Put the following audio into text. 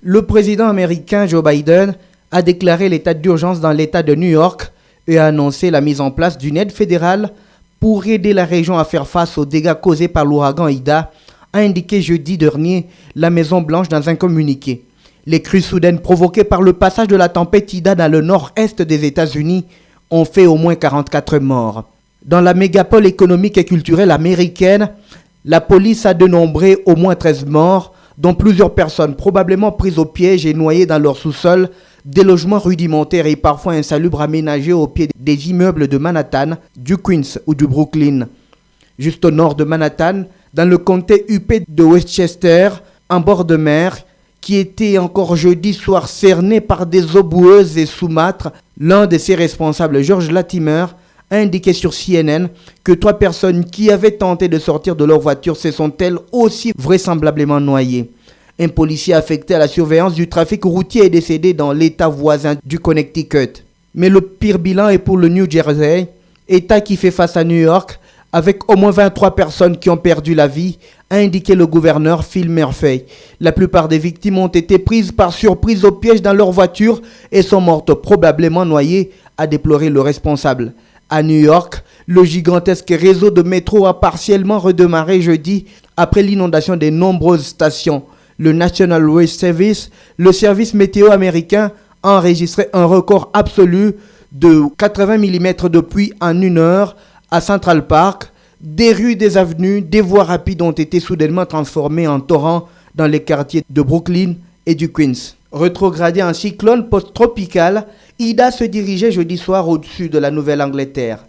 Le président américain Joe Biden a déclaré l'état d'urgence dans l'État de New York et a annoncé la mise en place d'une aide fédérale pour aider la région à faire face aux dégâts causés par l'ouragan Ida, a indiqué jeudi dernier la Maison-Blanche dans un communiqué. Les crues soudaines provoquées par le passage de la tempête Ida dans le nord-est des États-Unis ont fait au moins 44 morts. Dans la mégapole économique et culturelle américaine, la police a dénombré au moins 13 morts, dont plusieurs personnes probablement prises au piège et noyées dans leur sous-sol, des logements rudimentaires et parfois insalubres aménagés au pied des immeubles de Manhattan, du Queens ou du Brooklyn. Juste au nord de Manhattan, dans le comté huppé de Westchester, en bord de mer, qui était encore jeudi soir cerné par des eaux boueuses et saumâtres, l'un de ses responsables, George Latimer, a indiqué sur CNN que 3 personnes qui avaient tenté de sortir de leur voiture se sont elles aussi vraisemblablement noyées. Un policier affecté à la surveillance du trafic routier est décédé dans l'état voisin du Connecticut. Mais le pire bilan est pour le New Jersey, état qui fait face à New York, avec au moins 23 personnes qui ont perdu la vie, a indiqué le gouverneur Phil Murphy. La plupart des victimes ont été prises par surprise au piège dans leur voiture et sont mortes probablement noyées, a déploré le responsable. À New York, le gigantesque réseau de métro a partiellement redémarré jeudi après l'inondation des nombreuses stations. Le National Weather Service, le service météo américain, a enregistré un record absolu de 80 mm de pluie en 1 heure à Central Park. Des rues, des avenues, des voies rapides ont été soudainement transformées en torrents dans les quartiers de Brooklyn et du Queens. Rétrogradé en cyclone post-tropical, Ida se dirigeait jeudi soir au-dessus de la Nouvelle-Angleterre.